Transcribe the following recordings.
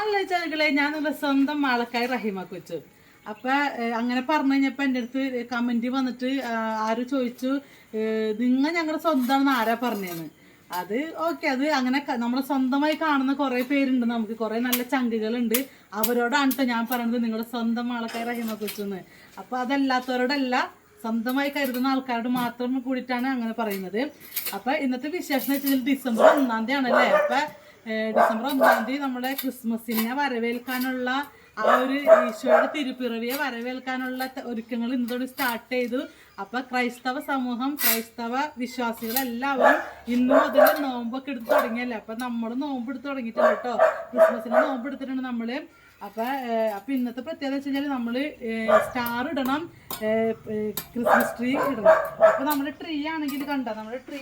സുഖാണല്ലോ ചെറുകളെ. ഞാൻ നല്ല സ്വന്തം ആളക്കായി റഹിമ കൊച്ചു. അപ്പൊ അങ്ങനെ പറഞ്ഞു കഴിഞ്ഞപ്പോ എൻ്റെ അടുത്ത് കമന്റ് വന്നിട്ട് ആര് ചോദിച്ചു, ഞങ്ങളുടെ സ്വന്തം ആരാ പറഞ്ഞേന്ന്. അത് ഓക്കെ, അത് അങ്ങനെ നമ്മളെ സ്വന്തമായി കാണുന്ന കുറെ പേരുണ്ട്, നമുക്ക് കുറെ നല്ല ചങ്കുകളുണ്ട്. അവരോടാണ് കേട്ടോ ഞാൻ പറയുന്നത് നിങ്ങളുടെ സ്വന്തം ആൾക്കാർ റഹിമ കൊച്ചെന്ന്. അപ്പൊ അതല്ലാത്തവരോടല്ല, സ്വന്തമായി കരുതുന്ന ആൾക്കാരോട് മാത്രം കൂടിയിട്ടാണ് അങ്ങനെ പറയുന്നത്. അപ്പൊ ഇന്നത്തെ വിശേഷം വെച്ചാൽ ഡിസംബർ 1-ാം തീയതി ആണല്ലേ. അപ്പൊ ഡിസംബർ 1-ാം തീയതി നമ്മുടെ ക്രിസ്മസിനെ വരവേൽക്കാനുള്ള ആ ഒരു ഈശോയുടെ തിരുപ്പിറവിയെ വരവേൽക്കാനുള്ള ഒരുക്കങ്ങൾ ഇന്നത്തോട് സ്റ്റാർട്ട് ചെയ്തു. അപ്പൊ ക്രൈസ്തവ സമൂഹം, ക്രൈസ്തവ വിശ്വാസികളെല്ലാവരും ഇന്നു മുതൽ നോമ്പൊക്കെ എടുത്ത് തുടങ്ങിയല്ലേ. അപ്പൊ നമ്മൾ നോമ്പ് എടുത്ത് തുടങ്ങിയിട്ടുണ്ട് കേട്ടോ. ക്രിസ്മസിന് നോമ്പ് എടുത്തിട്ടുണ്ട് നമ്മള്. അപ്പൊ ഇന്നത്തെ പ്രത്യേകത വെച്ച് കഴിഞ്ഞാൽ നമ്മള് സ്റ്റാർ ഇടണം, ക്രിസ്മസ് ട്രീ ഇടണം. അപ്പൊ നമ്മുടെ ട്രീ ആണെങ്കിൽ കണ്ട, നമ്മുടെ ട്രീ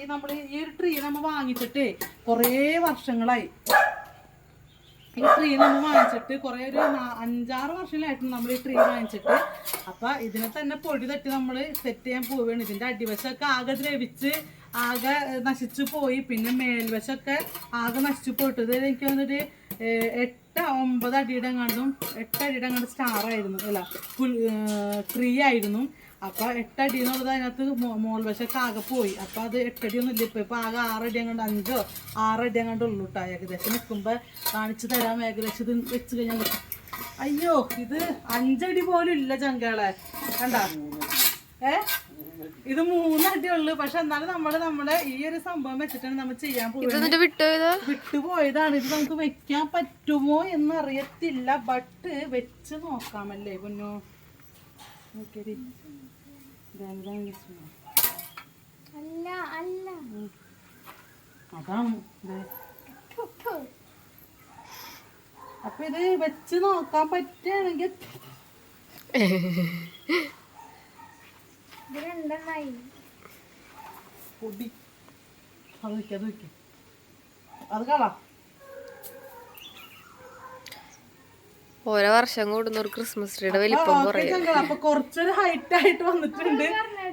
ഈ ഒരു ട്രീ നമ്മൾ വാങ്ങിച്ചിട്ട് കുറേ വർഷങ്ങളായി. ഈ ട്രീ നമ്മൾ വാങ്ങിച്ചിട്ട് കുറേ ഒരു 5-6 വർഷങ്ങളായിട്ടുണ്ട് നമ്മൾ ഈ ട്രീ വാങ്ങിച്ചിട്ട്. അപ്പൊ ഇതിനെ തന്നെ പൊടി തട്ടി നമ്മൾ സെറ്റ് ചെയ്യാൻ പോവുകയാണ്. ഇതിന്റെ അടിവശമൊക്കെ ആകെ ദ്രവിച്ച് ആകെ നശിച്ചു പോയി. പിന്നെ മേൽവശമൊക്കെ ആകെ നശിച്ചു പോയിട്ട് ഇത് എനിക്ക് വന്നിട്ട് 8-9 അടിയുടെ കണ്ടും 8 അടിയുടെ കണ്ട് സ്റ്റാർ ആയിരുന്നു, അല്ല ട്രീ ആയിരുന്നു. അപ്പൊ 8 അടി എന്നുള്ളത് അതിനകത്ത് മോൾവശമൊക്കെ ആകെ പോയി. അപ്പൊ അത് 8 അടിയൊന്നും ഇല്ല. ഇപ്പൊ 6 അടി അങ്ങോട്ട് 5-6 അടി അങ്ങോട്ട് ഉള്ളൂ കേട്ടോ. ഏകദേശം നിൽക്കുമ്പോ കാണിച്ചു തരാം. ഏകദേശം ഇത് വെച്ച് കഴിഞ്ഞാൽ അയ്യോ, ഇത് 5 അടി പോലും ഇല്ല ചങ്കളെ, കണ്ട. ഇത് 3 അടി ഉള്ളു. പക്ഷെ എന്നാലും നമ്മളെ ഈ ഒരു സംഭവം വെച്ചിട്ടാണ് നമ്മൾ ചെയ്യാൻ പോകുന്നത്. വിട്ടുപോയതാണ്. ഇത് നമുക്ക് വെക്കാൻ പറ്റുമോ എന്ന് അറിയത്തില്ല. ബട്ട് വെച്ച് നോക്കാമല്ലേ പൊന്നു. അതാണ്. അപ്പൊ ഇത് വെച്ച് നോക്കാൻ പറ്റുകയാണെങ്കിൽ പൊടി അത് കളാ. ഓരോ വർഷം കൂടുന്ന ഒരു ക്രിസ്മസ് ട്രീയുടെ വലിപ്പം കുറയും. അപ്പൊ കുറച്ചൊരു ഹൈറ്റ് ആയിട്ട് വന്നിട്ടുണ്ട്.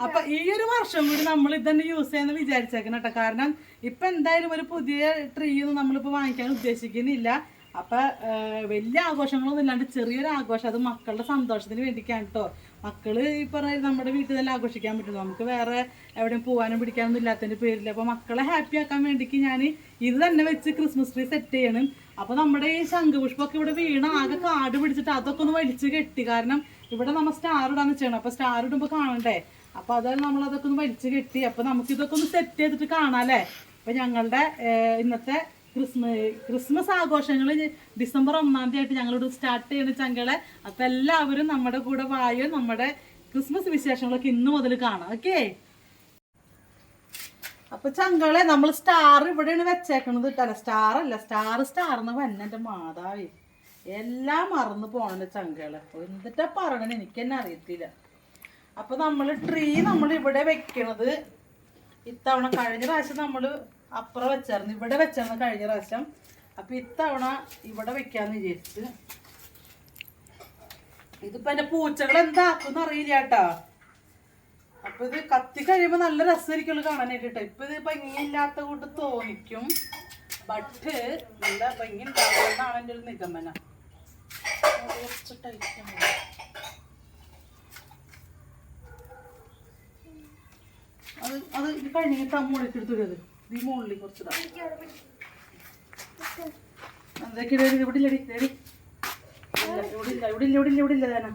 അപ്പൊ ഈ ഒരു വർഷം കൂടി നമ്മൾ ഇതന്നെ യൂസ് ചെയ്യാന്ന് വിചാരിച്ചേക്കണം കേട്ടോ. കാരണം ഇപ്പൊ എന്തായാലും ഒരു പുതിയ ട്രീ ഒന്നും നമ്മളിപ്പോ വാങ്ങിക്കാൻ ഉദ്ദേശിക്കുന്നില്ല. അപ്പൊ വലിയ ആഘോഷങ്ങളൊന്നും ഇല്ലാണ്ട് ചെറിയൊരു ആഘോഷം, അത് മക്കളുടെ സന്തോഷത്തിന് വേണ്ടിക്കാണ് കേട്ടോ. മക്കള് ഈ പറഞ്ഞ നമ്മുടെ വീട്ടിൽ തന്നെ ആഘോഷിക്കാൻ പറ്റുള്ളൂ. നമുക്ക് വേറെ എവിടെയും പോകാനും പിടിക്കാനൊന്നും ഇല്ലാത്തതിന്റെ പേരില്ല. അപ്പൊ മക്കളെ ഹാപ്പി ആക്കാൻ വേണ്ടിക്ക് ഞാൻ ഇത് തന്നെ വെച്ച് ക്രിസ്മസ് ട്രീ സെറ്റ് ചെയ്യണം. അപ്പൊ നമ്മുടെ ഈ ശംഖുപുഷ്പമൊക്കെ ഇവിടെ വീണ ആകെ കാട് പിടിച്ചിട്ട് അതൊക്കെ ഒന്ന് വലിച്ചു കെട്ടി. കാരണം ഇവിടെ നമ്മൾ സ്റ്റാർ ഇടാന്ന് വെച്ചാണ്. അപ്പൊ സ്റ്റാർ ഇടുമ്പോ കാണണ്ടേ. അപ്പൊ അതായത് നമ്മൾ അതൊക്കെ ഒന്ന് വലിച്ചു കെട്ടി. അപ്പൊ നമുക്ക് ഇതൊക്കെ ഒന്ന് സെറ്റ് ചെയ്തിട്ട് കാണാല്ലേ. അപ്പൊ ഞങ്ങളുടെ ഇന്നത്തെ ക്രിസ്മസ് ആഘോഷങ്ങൾ ഡിസംബർ 1-ാം തീയതി ആയിട്ട് ഞങ്ങളോട് സ്റ്റാർട്ട് ചെയ്യുന്ന ചങ്കളെ. അപ്പൊ എല്ലാവരും നമ്മുടെ കൂടെ വായോ. നമ്മുടെ ക്രിസ്മസ് വിശേഷങ്ങളൊക്കെ ഇന്ന് മുതൽ കാണാം. ഓക്കെ. അപ്പൊ ചങ്കളെ നമ്മൾ സ്റ്റാർ ഇവിടെയാണ് വെച്ചേക്കണത് കേട്ടല്ല. സ്റ്റാർ അല്ല, സ്റ്റാർന്ന് വന്നെ മാതാവേ. എല്ലാം മറന്നു പോണ ചങ്കളെ. എന്നിട്ടാ പറയണെന്ന് എനിക്ക് തന്നെ അറിയത്തില്ല. അപ്പൊ നമ്മൾ ട്രീ നമ്മൾ ഇവിടെ വെക്കണത് ഇത്തവണ, കഴിഞ്ഞ പ്രാവശ്യം നമ്മള് അപ്പുറം വെച്ചായിരുന്നു, ഇവിടെ വെച്ചായിരുന്നു കഴിഞ്ഞ പ്രാവശ്യം. അപ്പൊ ഇത്തവണ ഇവിടെ വെക്കാന്ന് വിചാരിച്ച്. ഇതിപ്പോ എന്റെ പൂച്ചകൾ എന്താക്കും അറിയില്ല കേട്ടോ. അപ്പൊ ഇത് കത്തി കഴിയുമ്പോ നല്ല രസമായിരിക്കുള്ളൂ കാണാനായിട്ട് കേട്ടോ. ഇപ്പൊ ഇത് ഭംഗിയില്ലാത്ത കൂട്ട് തോന്നിക്കും, ബട്ട് നല്ല ഭംഗി ഉണ്ടാവുമെന്നാണ് എൻ്റെ ഒരു നിഗമനം. അത് ഇത് കഴിഞ്ഞിട്ട് അമ്മൂടേക്ക് എടുത്തിടത്. ഈ മുകളിൽ കുറച്ചിടാം. അതൊക്കെ ഇവിടെ ഇല്ലടി, റെഡി ഇവിടെ ഇല്ല താന.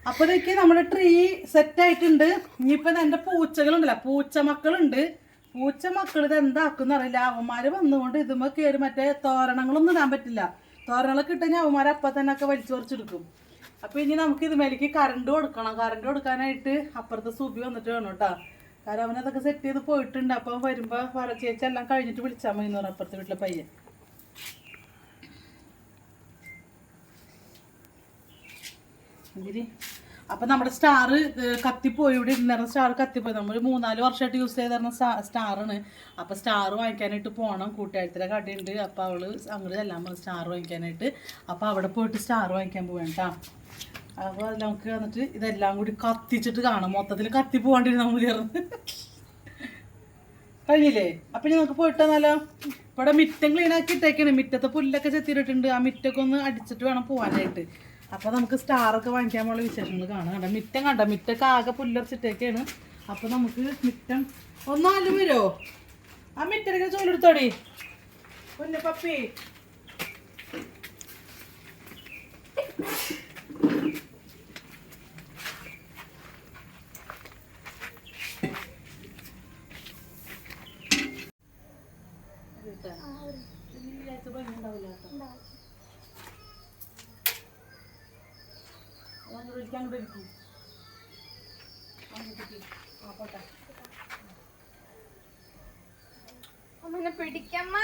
അപ്പൊ ഇതൊക്കെ നമ്മുടെ ട്രീ സെറ്റ് ആയിട്ടുണ്ട്. ഇനിയിപ്പൊ എന്റെ പൂച്ചകളുണ്ടല്ലോ, പൂച്ചമക്കളുണ്ട്. പൂച്ചമക്കൾ ഇത് എന്താക്കുന്ന അറിയില്ല. അവന്മാര് വന്നുകൊണ്ട് ഇതുമ്പോ കയറി മറ്റേ തോരണങ്ങളൊന്നും ഇടാൻ പറ്റില്ല. തോരണങ്ങളൊക്കെ ഇട്ട് കഴിഞ്ഞാൽ അവന്മാരെ അപ്പം തന്നെ ഒക്കെ വലിച്ചു പറിച്ചെടുക്കും. അപ്പൊ ഇനി നമുക്ക് ഇതുമേലേക്ക് കറണ്ട് കൊടുക്കണം. കറണ്ട് കൊടുക്കാനായിട്ട് അപ്പുറത്തെ സുബി വന്നിട്ട് വേണം കേട്ടോ. കാരണം അവനതൊക്കെ സെറ്റ് ചെയ്ത് പോയിട്ടുണ്ട്. അപ്പം വരുമ്പോ ചേച്ചി എല്ലാം കഴിഞ്ഞിട്ട് വിളിച്ചാൽ മതി എന്ന് പറഞ്ഞു അപ്പുറത്തെ വീട്ടിലെ പയ്യൻ. അപ്പൊ നമ്മുടെ സ്റ്റാർ കത്തിപ്പോയി. ഇവിടെ ഇരുന്നിരുന്ന സ്റ്റാർ കത്തിപ്പോയി. നമ്മൾ 3-4 വർഷമായിട്ട് യൂസ് ചെയ്തിരുന്ന സ്റ്റാറാണ്. അപ്പൊ സ്റ്റാർ വാങ്ങിക്കാനായിട്ട് പോകണം. കൂട്ടുകാരത്തിലെ കടയുണ്ട്. അപ്പൊ അവള് അങ്ങോട്ട് ചെല്ലാൻ പോകും സ്റ്റാർ വാങ്ങിക്കാനായിട്ട്. അപ്പൊ അവിടെ പോയിട്ട് സ്റ്റാർ വാങ്ങിക്കാൻ പോവാണ് കേട്ടോ. അപ്പോൾ നമുക്ക് വന്നിട്ട് ഇതെല്ലാം കൂടി കത്തിച്ചിട്ട് കാണാം. മൊത്തത്തിൽ കത്തി പോകാണ്ടിരുന്ന നമ്മൾ ചേർന്ന് കഴിഞ്ഞില്ലേ? അപ്പം ഇനി നമുക്ക് പോയിട്ട് വന്നാലോ? ഇവിടെ മിറ്റം ക്ലീൻ ആക്കി ഇട്ടേക്കാണ്. മിറ്റത്തെ പുല്ലൊക്കെ ചെത്തിയിട്ടുണ്ട്. ആ മിറ്റൊക്കെ ഒന്ന് അടിച്ചിട്ട് വേണം പോകാനായിട്ട്. അപ്പോൾ നമുക്ക് സ്റ്റാറൊക്കെ വാങ്ങിക്കാൻ പോലുള്ള വിശേഷങ്ങൾ കാണാം. കണ്ട മിറ്റം കണ്ട മിറ്റൊക്കെ ആകെ പുല്ലറിച്ചിട്ടേക്കാണ്. അപ്പോൾ നമുക്ക് മിറ്റം ഒന്നാലും വരുമോ? ആ മിറ്റൊക്കെ ചോലെടുത്തോടി പൊന്നു പപ്പി. അമ്മനെ പിടിക്കമ്മ.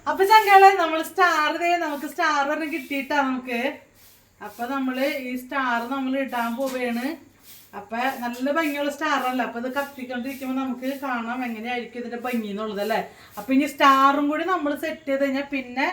അപ്പൊ ചങ്കളെ നമ്മൾ സ്റ്റാർ നമുക്ക് സ്റ്റാർ പറഞ്ഞ് കിട്ടിയിട്ടാ നമുക്ക്. അപ്പൊ നമ്മള് ഈ സ്റ്റാർ നമ്മൾ ഇടാൻ പോവുകയാണ്. അപ്പൊ നല്ല ഭംഗിയുള്ള സ്റ്റാറല്ല. അപ്പൊ ഇത് കത്തിക്കൊണ്ടിരിക്കുമ്പോ നമുക്ക് കാണാം എങ്ങനെയായിരിക്കും ഇതിന്റെ ഭംഗി എന്നുള്ളത് അല്ലേ. അപ്പൊ ഇനി സ്റ്റാറും കൂടി നമ്മൾ സെറ്റ് ചെയ്ത് കഴിഞ്ഞാൽ പിന്നെ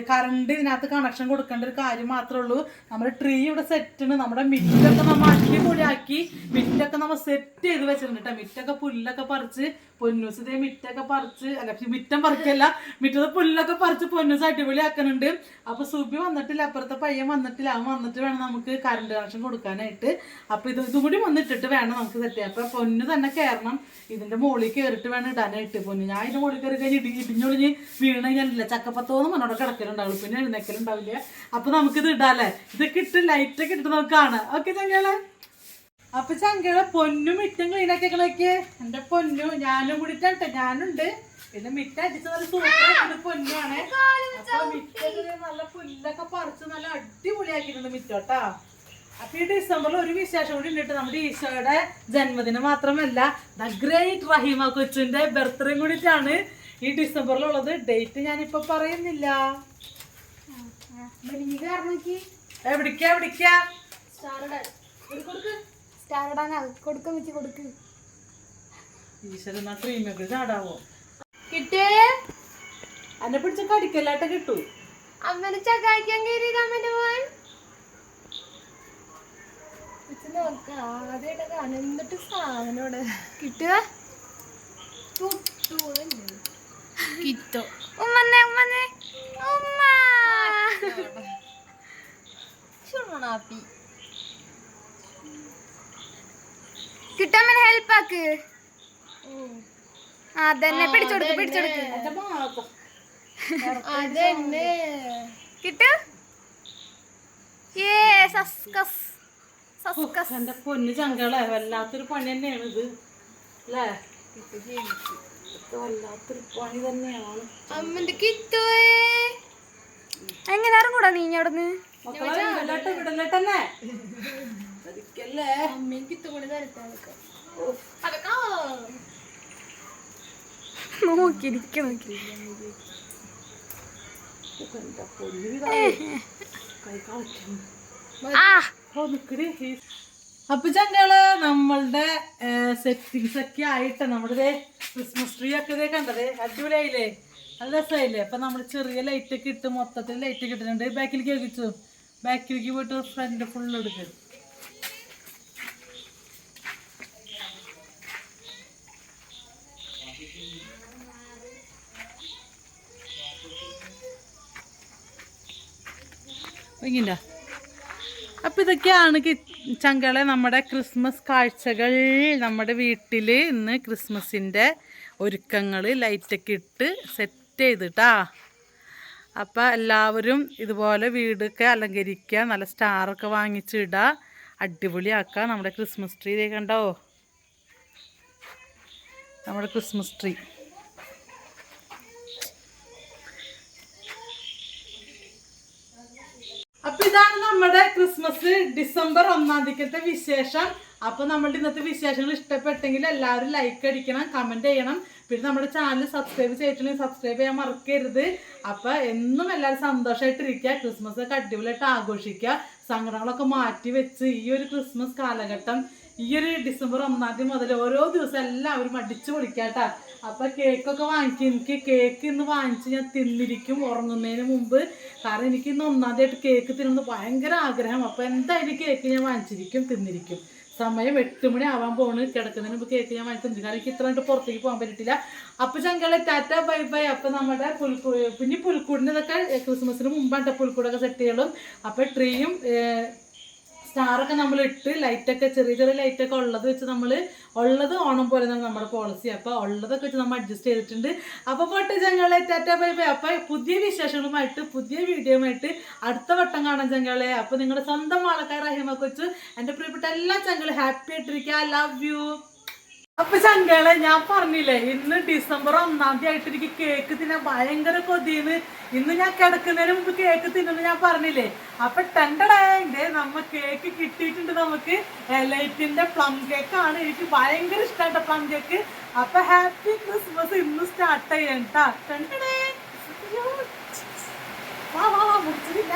കറണ്ട് ഇതിനകത്ത് കണക്ഷൻ കൊടുക്കേണ്ട ഒരു കാര്യം മാത്രമേ ഉള്ളൂ. നമ്മുടെ ട്രീ ഇവിടെ സെറ്റാണ്. നമ്മുടെ മിറ്റൊക്കെ നമ്മൾ അടിപൊളിയാക്കി മിറ്റൊക്കെ നമ്മൾ സെറ്റ് ചെയ്ത് വെച്ചിട്ടുണ്ട് കേട്ടോ. മിറ്റൊക്കെ പുല്ലൊക്കെ പറിച്ച് പൊന്നൂസ് ഇതേ മിറ്റൊക്കെ പറിച്ച് അല്ല മിറ്റം പറിക്കല്ല മിറ്റത്തെ പുല്ലൊക്കെ പറിച്ച് പൊന്നൂസ് അടിപൊളിയാക്കുന്നുണ്ട്. അപ്പൊ സുബി വന്നിട്ടില്ല, അപ്പുറത്തെ പയ്യൻ വന്നിട്ടില്ല. അവൻ വന്നിട്ട് വേണം നമുക്ക് കറണ്ട് കണക്ഷൻ കൊടുക്കാനായിട്ട്. അപ്പൊ ഇതും കൂടി വന്നിട്ടിട്ട് വേണം നമുക്ക് സെറ്റ് ചെയ്യാം. അപ്പൊ പൊന്നു തന്നെ കയറണം. ഇതിന്റെ മുകളിൽ കയറിട്ട് വേണം ഇടാനായിട്ട്. പൊന്നു ഞാൻ ഇതിന്റെ മുകളിൽ കയറി കഴിഞ്ഞ് ഇടിഞ്ഞൊളിഞ്ഞ് വീണ് കഴിഞ്ഞാലില്ല ചക്കപ്പത്തോന്ന് മണ്ണോടെ കിടക്കലുണ്ടാവുള്ളൂ, പിന്നെ എഴുന്നേക്കലുണ്ടാവില്ല. അപ്പൊ നമുക്കിത് ഇടാല്ലേ. ഇതൊക്കെ ഇട്ട് ലൈറ്റൊക്കെ ഇട്ട് നമുക്ക് കാണാം. ഓക്കെ ചങ്കേളെ? അപ്പൊ ചങ്കേളെ പൊന്നു മിറ്റം ക്ലീനാക്കി നോക്കിയേ. എന്റെ പൊന്നു ഞാനും കൂടിട്ടാട്ടെ, ഞാനുണ്ട്. പിന്നെ മിറ്റ അടിച്ച് നല്ല സൂപ്പറാക്കിട്ട് പൊന്നുമാണ്. അപ്പൊ മിറ്റൊക്കെ നല്ല പുല്ലൊക്കെ പറിച്ച് നല്ല അടിപൊളിയാക്കിയിട്ടുണ്ട് മിറ്റോട്ടാ. അപ്പൊ ഈ ഡിസംബറിൽ ഒരു വിശേഷം കൂടി ഉണ്ടിട്ട്. നമ്മുടെ ഈശോയുടെ ജന്മദിനം മാത്രമല്ല ദ ഗ്രേറ്റ് റഹീമ കൊച്ചിന്റെ ബർത്ത്ഡേയും കൂടിയിട്ടാണ് ഈ ഡിസംബറിലുള്ളത്. ഡേറ്റ് ഞാനിപ്പോ പറയുന്നില്ല. എവിടേക്കാ എവിടേക്കാ ഈശ്വരനാ ക്രീമൊക്കെ ചാടാവോ? കിട്ടേ എന്നെ പിടിച്ച കടിക്കല്ലാട്ട കിട്ടൂ. അമ്മനെ ചക്കായിക്കാൻ കയറിയത് അമ്മന്റെ പോവാൻ എന്നിട്ട് സാധനോട് കിട്ടുക കിട്ടോ. ഉമ്മന്നെ ഉമ്മന്നെ ഉമ്മ ഷുണാപ്പി കിട്ടമ്മനെ ഹെൽപ്പ് ആക്ക്. അതന്നെ പിടിച്ചെടുക്ക് പിടിച്ചെടുക്ക് അതന്നെ കിട്ടു. എന്റെ പൊന്ന് ചങ്കളെ വല്ലാത്തൊരു പണി തന്നെയാണ് ഇത് അല്ലേ. വല്ലാത്തൊരു പണി തന്നെയാണ്. അമ്മന്റെ കിട്ടുവേ എങ്ങനെ ഇറങ്ങൂടാ നീ അവിടുന്ന് വിടല്ലേട്ടന്നെ അമ്മയും കിത്തുകൂടി നോക്കിയിരിക്കണം. അപ്പൊ ചങ്കള് നമ്മളുടെ സെറ്റിങ്സ് ഒക്കെ ആയിട്ട് നമ്മുടെ ക്രിസ്മസ് ട്രീ ഒക്കെ ഇതേ കണ്ടത് അടിപൊളിയായില്ലേ, നല്ല രസമായില്ലേ. അപ്പൊ നമ്മള് ചെറിയ ലൈറ്റ് ഒക്കെ ഇട്ട് മൊത്തത്തിൽ ലൈറ്റ് ഒക്കെ ഇട്ടിട്ടുണ്ട്. ബാക്കിലേക്ക് വെച്ചു, ബാക്കിലേക്ക് പോയിട്ട് ഫ്രണ്ട് ഫുള്ള് എടുക്കും. ഇങ്ങനെ അപ്പം ഇതൊക്കെയാണ് ചങ്കളെ നമ്മുടെ ക്രിസ്മസ് കാഴ്ചകൾ. നമ്മുടെ വീട്ടിൽ ഇന്ന് ക്രിസ്മസിൻ്റെ ഒരുക്കങ്ങൾ ലൈറ്റൊക്കെ ഇട്ട് സെറ്റ് ചെയ്തിട്ടാ. അപ്പം എല്ലാവരും ഇതുപോലെ വീടൊക്കെ അലങ്കരിക്കുക, നല്ല സ്റ്റാറൊക്കെ വാങ്ങിച്ചിടുക, അടിപൊളിയാക്കുക. നമ്മുടെ ക്രിസ്മസ് ട്രീ കണ്ടോ, നമ്മുടെ ക്രിസ്മസ് ട്രീ. അപ്പൊ ഇതാണ് നമ്മുടെ ക്രിസ്മസ് ഡിസംബർ 1-ാം തീയതിക്കത്തെ വിശേഷം. അപ്പൊ നമ്മളുടെ ഇന്നത്തെ വിശേഷങ്ങൾ ഇഷ്ടപ്പെട്ടെങ്കിൽ എല്ലാവരും ലൈക്ക് അടിക്കണം, കമന്റ് ചെയ്യണം. പിന്നെ നമ്മുടെ ചാനൽ സബ്സ്ക്രൈബ് ചെയ്തിട്ടുണ്ടെങ്കിൽ സബ്സ്ക്രൈബ് ചെയ്യാൻ മറക്കരുത്. അപ്പൊ എന്നും എല്ലാവരും സന്തോഷമായിട്ടിരിക്കുക, ക്രിസ്മസ് ഒക്കെ അടിപൊളിയായിട്ട് ആഘോഷിക്കുക, സങ്കടങ്ങളൊക്കെ മാറ്റി വെച്ച് ഈ ഒരു ക്രിസ്മസ് കാലഘട്ടം ഈ ഒരു ഡിസംബർ 1-ാം തീയതി മുതൽ ഓരോ ദിവസം എല്ലാവരും അടിച്ചു പൊളിക്കാട്ടാ. അപ്പൊ കേക്കൊക്കെ വാങ്ങിക്കും. എനിക്ക് കേക്ക് ഇന്ന് വാങ്ങിച്ച് ഞാൻ തിന്നിരിക്കും ഉറങ്ങുന്നതിന് മുമ്പ്. കാരണം എനിക്ക് ഇന്ന് ഒന്നാമതായിട്ട് കേക്ക് തിന്നുന്നത് ഭയങ്കര ആഗ്രഹം. അപ്പൊ എന്തായാലും കേക്ക് ഞാൻ വാങ്ങിച്ചിരിക്കും, തിന്നിരിക്കും. സമയം 8 മണി ആവാൻ പോണ്. കിടക്കുന്നതിന് മുമ്പ് കേക്ക് ഞാൻ വാങ്ങി തിന്നിരിക്കും. കാരണം എനിക്ക് ഇത്ര കണ്ട് പുറത്തേക്ക് പോകാൻ പറ്റില്ല. അപ്പൊ ചങ്കളെ ടാറ്റ ബൈ ബൈ. അപ്പൊ നമ്മുടെ പിന്നെ പുൽക്കൂടിൻ്റെ ഇതൊക്കെ ക്രിസ്മസിന് മുമ്പാണ് പുൽക്കൂടൊക്കെ സെറ്റ് ചെയ്യലും. അപ്പൊ ട്രീയും സ്റ്റാറൊക്കെ നമ്മൾ ഇട്ട് ലൈറ്റൊക്കെ ചെറിയ ചെറിയ ലൈറ്റൊക്കെ ഉള്ളത് വെച്ച് നമ്മൾ ഉള്ളത് ഓണം പോലെ നമ്മുടെ പോളിസി. അപ്പോൾ ഉള്ളതൊക്കെ വെച്ച് നമ്മൾ അഡ്ജസ്റ്റ് ചെയ്തിട്ടുണ്ട്. അപ്പോൾ പോട്ടെ ചങ്ങളെ ടാറ്റ ബൈ ബൈ. അപ്പോൾ പുതിയ വിശേഷങ്ങളുമായിട്ട് പുതിയ വീഡിയോയുമായിട്ട് അടുത്ത വട്ടം കാണാൻ ചങ്ങളെ. അപ്പോൾ നിങ്ങളുടെ സ്വന്തം ആൾക്കാർ റഹിമ കൊച്ചു, എൻ്റെ പ്രിയപ്പെട്ട എല്ലാ ചങ്ങളും ഹാപ്പി ആയിട്ടിരിക്കുക. Love you. അപ്പൊ ചങ്കളെ ഞാൻ പറഞ്ഞില്ലേ, ഇന്ന് ഡിസംബർ 1-ാം തീയതി ആയിട്ട് എനിക്ക് കേക്ക് തിന്നാൻ ഭയങ്കര കൊതിയെന്ന്. ഇന്ന് ഞാൻ കിടക്കുന്നതിന് മുമ്പ് കേക്ക് തിന്നുന്നു ഞാൻ പറഞ്ഞില്ലേ. അപ്പൊ ടെണ്ടടേ നമ്മ കേക്ക് കിട്ടിയിട്ടുണ്ട്. നമുക്ക് എലൈറ്റിന്റെ പ്ലം കേക്കാണ്. എനിക്ക് ഭയങ്കര ഇഷ്ടമായിട്ട പ്ലം കേക്ക്. അപ്പൊ ഹാപ്പി ക്രിസ്മസ് ഇന്ന് സ്റ്റാർട്ട് ചെയ്യണ്ട. ടെണ്ടടേ വാ വാ വാ മുറിച്ചില്ല.